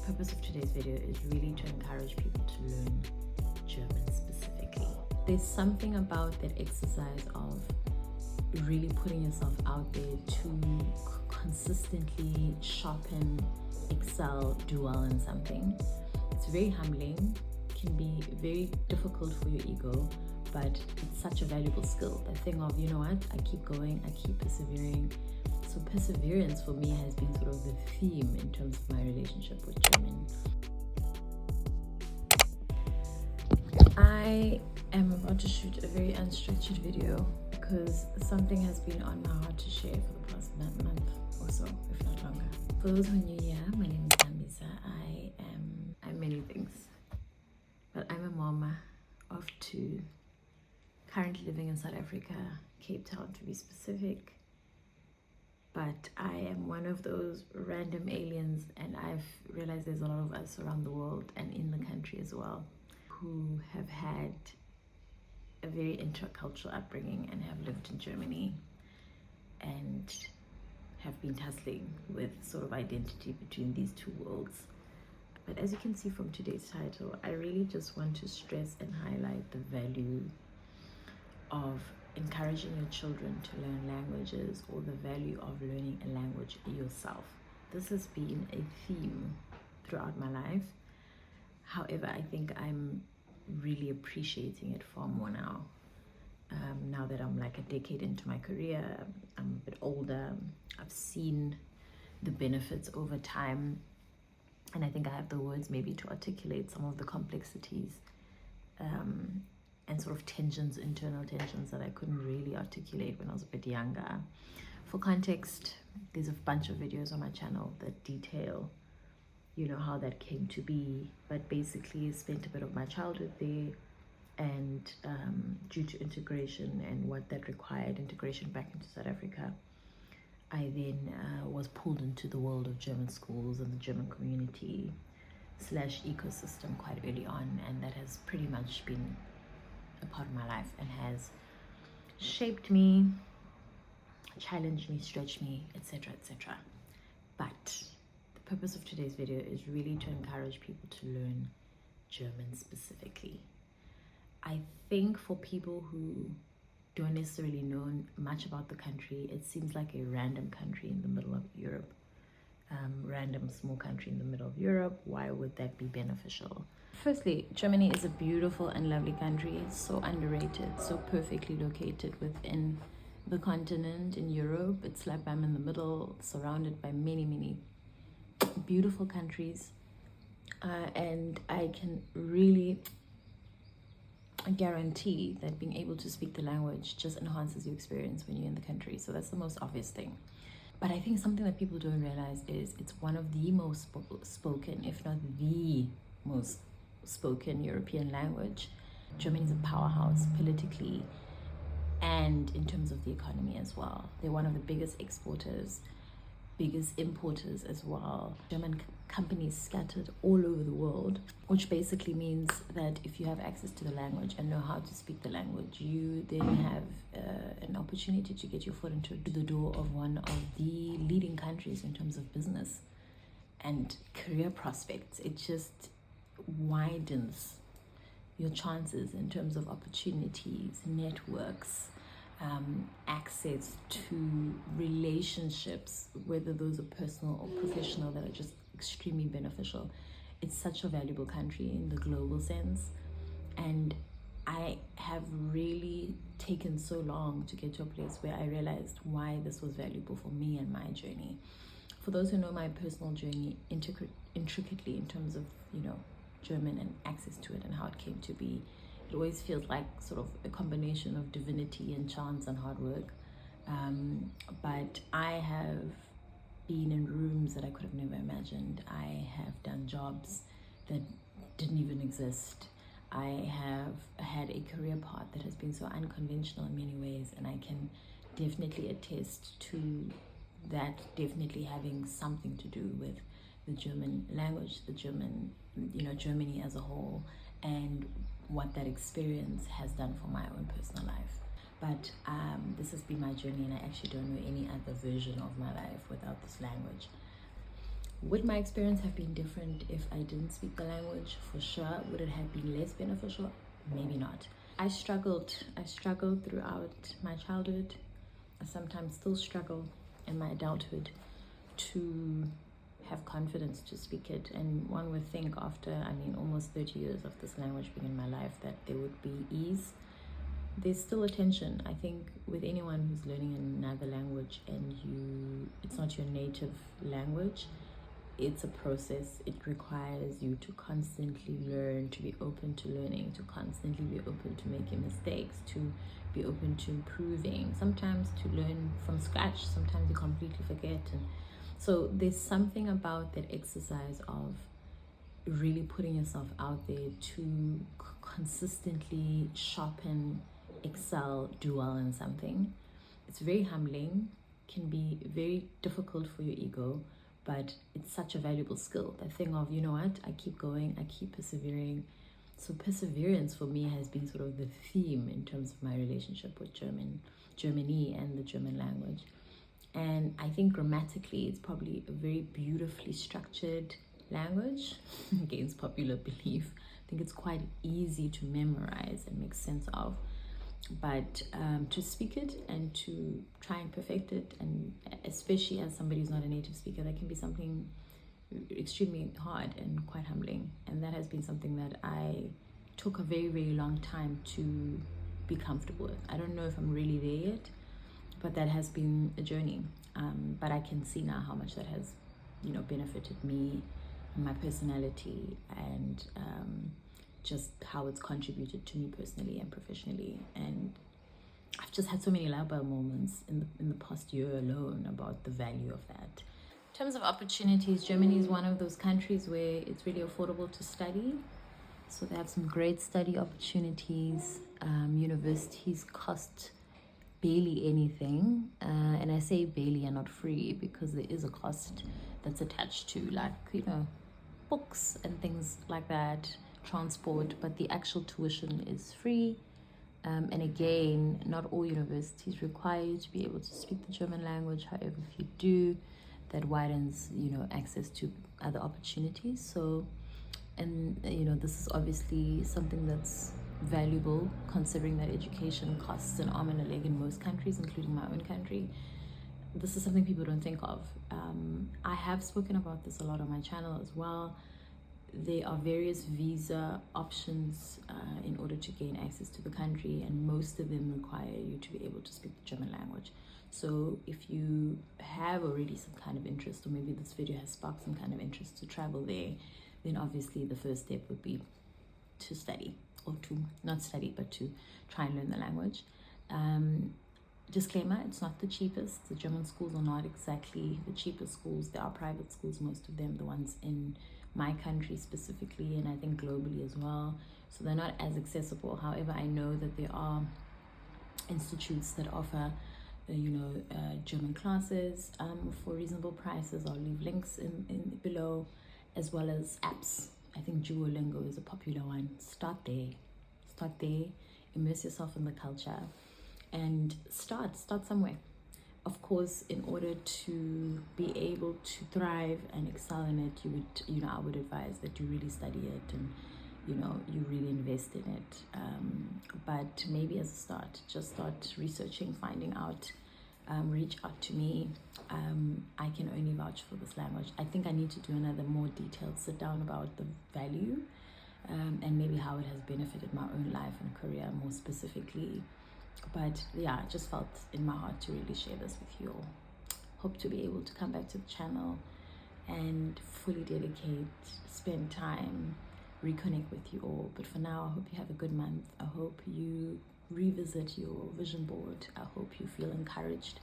purpose of today's video is really to encourage people to learn German specifically. There's something about that exercise of really putting yourself out there to consistently sharpen, excel, do well in something. It's very humbling, can be very difficult for your ego, but it's such a valuable skill. The thing of, you know what, I keep going, I keep persevering. So perseverance for me has been sort of the theme in terms of my relationship with German. I am about to shoot a very unstructured video because something has been on my heart to share for the past month or so, if not longer. For those who are new here, my name is Dambisa. I'm many things, but I'm a mama of two, currently living in South Africa, Cape Town to be specific. But I am one of those random aliens, and I've realized there's a lot of us around the world and in the country as well who have had a very intercultural upbringing and have lived in Germany and have been tussling with sort of identity between these two worlds. But as you can see from today's title, I really just want to stress and highlight the value of encouraging your children to learn languages, or the value of learning a language yourself. This has been a theme throughout my life. However, I think I'm really appreciating it far more now. Now that I'm like a decade into my career, I'm a bit older, I've seen the benefits over time, and I think I have the words maybe to articulate some of the complexities and sort of tensions, internal tensions that I couldn't really articulate when I was a bit younger. For context, there's a bunch of videos on my channel that detail, you know, how that came to be, but basically I spent a bit of my childhood there, and due to integration and what that required, integration back into South Africa, I then was pulled into the world of German schools and the German community / ecosystem quite early on, and that has pretty much been a part of my life and has shaped me, challenged me, stretched me, etc., etc. But the purpose of today's video is really to encourage people to learn German specifically. I think for people who don't necessarily know much about the country, it seems like a random country in the middle of Europe. Random small country in the middle of Europe. Why would that be beneficial? Firstly, Germany is a beautiful and lovely country. It's so underrated, so perfectly located within the continent in Europe. It's like I'm in the middle, surrounded by many beautiful countries, and I can really guarantee that being able to speak the language just enhances your experience when you're in the country. So that's the most obvious thing. But I think something that people don't realize is it's one of the most spoken, if not the most spoken European language. Germany is a powerhouse politically and in terms of the economy as well. They're one of the biggest exporters, biggest importers as well. German companies scattered all over the world, which basically means that if you have access to the language and know how to speak the language, you then have an opportunity to get your foot into the door of one of the leading countries in terms of business and career prospects. It just widens your chances in terms of opportunities, networks, access to relationships, whether those are personal or professional, that are just extremely beneficial. It's such a valuable country in the global sense, and I have really taken so long to get to a place where I realized why this was valuable for me and my journey. For those who know my personal journey intricately in terms of, you know, German and access to it and how it came to be, it always feels like sort of a combination of divinity and chance and hard work. But I have been in rooms that I could have never imagined. I have done jobs that didn't even exist. I have had a career path that has been so unconventional in many ways, and I can definitely attest to that definitely having something to do with the German language, the German, you know, Germany as a whole, and what that experience has done for my own personal life. But this has been my journey, and I actually don't know any other version of my life without this language. Would my experience have been different if I didn't speak the language? For sure. Would it have been less beneficial? Maybe not. I struggled throughout my childhood. I sometimes still struggle in my adulthood to have confidence to speak it. And one would think after, almost 30 years of this language being in my life, that there would be ease. There's still a tension. I think with anyone who's learning another language and it's not your native language, it's a process. It requires you to constantly learn, to be open to learning, to constantly be open to making mistakes, to be open to improving, sometimes to learn from scratch, sometimes you completely forget. And so there's something about that exercise of really putting yourself out there to consistently sharpen, excel, do well in something. It's very humbling, can be very difficult for your ego, but it's such a valuable skill. That thing of, you know what, I keep going, I keep persevering. So perseverance for me has been sort of the theme in terms of my relationship with Germany and the German language. And I think grammatically it's probably a very beautifully structured language against popular belief. I think it's quite easy to memorize and make sense of. But to speak it and to try and perfect it, and especially as somebody who's not a native speaker, that can be something extremely hard and quite humbling. And that has been something that I took a very, very long time to be comfortable with. I don't know if I'm really there yet, but that has been a journey. But I can see now how much that has, benefited me and my personality, and just how it's contributed to me personally and professionally. And I've just had so many Lauba moments in the past year alone about the value of that. In terms of opportunities, Germany is one of those countries where it's really affordable to study. So they have some great study opportunities. Universities cost barely anything. And I say barely and not free because there is a cost that's attached to, like, books and things like that, transport, but the actual tuition is free. And again, not all universities require you to be able to speak the German language. However, if you do, that widens, access to other opportunities. So, and this is obviously something that's valuable, considering that education costs an arm and a leg in most countries, including my own country. This is something people don't think of. I have spoken about this a lot on my channel as well. There are various visa options in order to gain access to the country, and most of them require you to be able to speak the German language. So if you have already some kind of interest, or maybe this video has sparked some kind of interest to travel there, then obviously the first step would be to study, or to not study, but to try and learn the language. Disclaimer, it's not the cheapest. The German schools are not exactly the cheapest schools. There are private schools, most of them, the ones in my country specifically, and I think globally as well. So they're not as accessible. However, I know that there are institutes that offer German classes for reasonable prices. I'll leave links in below, as well as apps. I think Duolingo is a popular one. Start there, immerse yourself in the culture, and start somewhere. Of course, in order to be able to thrive and excel in it, I would advise that you really study it and you really invest in it. But maybe as a start, just start researching, finding out, reach out to me. I can only vouch for this language. I think I need to do another more detailed sit down about the value, and maybe how it has benefited my own life and career more specifically. But yeah, I just felt in my heart to really share this with you all. Hope to be able to come back to the channel and fully dedicate, spend time, reconnect with you all. But for now, I hope you have a good month. I hope you revisit your vision board. I hope you feel encouraged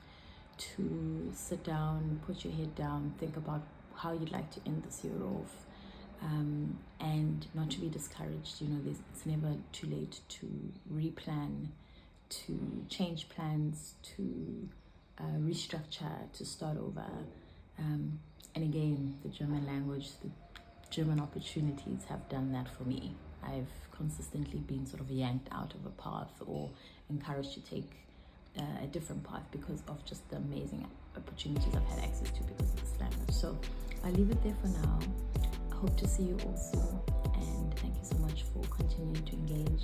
to sit down, put your head down, think about how you'd like to end this year off, and not to be discouraged. It's never too late to replan, to change plans, to restructure, to start over. And again, the German language, the German opportunities have done that for me. I've consistently been sort of yanked out of a path or encouraged to take a different path because of just the amazing opportunities I've had access to because of this language. So I'll leave it there for now. I hope to see you all soon, and thank you so much for continuing to engage